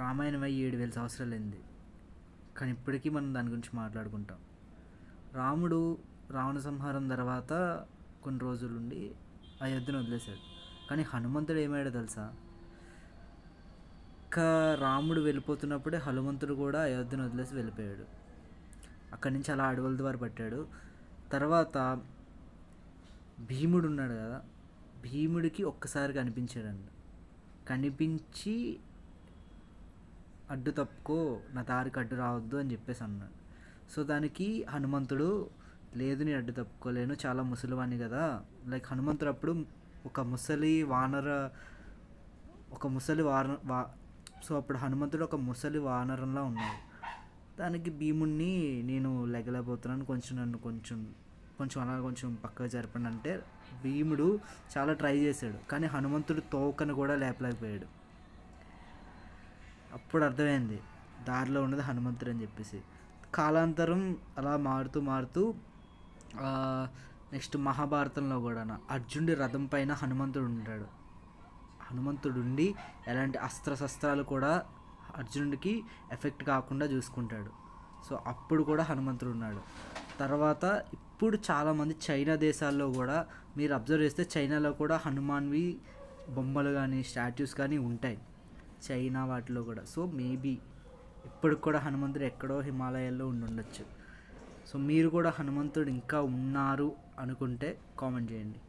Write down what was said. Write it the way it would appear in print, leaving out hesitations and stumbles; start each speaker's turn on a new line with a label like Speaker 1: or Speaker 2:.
Speaker 1: రామాయణం అయ్యి 7,000 సంవత్సరాలైంది. కానీ ఇప్పటికీ మనం దాని గురించి మాట్లాడుకుంటాం. రాముడు రావణ సంహారం తర్వాత కొన్ని రోజులుండి అయోధ్యను వదిలేశాడు. కానీ హనుమంతుడు ఏమయ్యాడో తెలుసా? ఇంకా రాముడు వెళ్ళిపోతున్నప్పుడే హనుమంతుడు కూడా అయోధ్యను వదిలేసి వెళ్ళిపోయాడు. అక్కడి నుంచి అలా అడవుల ద్వారా పట్టాడు. తర్వాత భీముడు ఉన్నాడు కదా, భీముడికి ఒక్కసారి కనిపించాడండి. కనిపించి అడ్డు తప్పుకో, నా దారికి అడ్డు రావద్దు అని చెప్పేసి అన్నాడు. సో దానికి హనుమంతుడు, లేదు నేను అడ్డు తప్పుకోలేను, చాలా ముసలివాణ్ణి కదా. లైక్ హనుమంతుడు అప్పుడు ఒక ముసలి వానర ఒక ముసలి వాన వా సో అప్పుడు హనుమంతుడు ఒక ముసలి వానరంలా ఉన్నాడు. దానికి భీముడిని, నేను లెగలేకపోతున్నాను, నన్ను కొంచెం అలా కొంచెం పక్కకు జరపండి అంటే భీముడు చాలా ట్రై చేశాడు. కానీ హనుమంతుడు తోకను కూడా లేపలేకపోయాడు. అప్పుడు అర్థమైంది దారిలో ఉన్నది హనుమంతుడు అని చెప్పేసి. కాలాంతరం అలా మారుతూ నెక్స్ట్ మహాభారతంలో కూడా అర్జునుడి రథం పైన హనుమంతుడు ఉంటాడు. హనుమంతుడు ఉండి ఎలాంటి అస్త్రశస్త్రాలు కూడా అర్జునుడికి ఎఫెక్ట్ కాకుండా చూసుకుంటాడు. సో అప్పుడు కూడా హనుమంతుడు ఉన్నాడు. తర్వాత ఇప్పుడు చాలామంది చైనా దేశాల్లో కూడా మీరు అబ్జర్వ్ చేస్తే చైనాలో కూడా హనుమాన్వి బొమ్మలు కానీ స్టాట్యూస్ కానీ ఉంటాయి, చైనా వాటిలో కూడా. సో మేబీ ఇప్పటికి కూడా హనుమంతుడు ఎక్కడో హిమాలయాల్లో ఉండొచ్చు. సో మీరు కూడా హనుమంతుడు ఇంకా ఉన్నారు అనుకుంటే కామెంట్ చేయండి.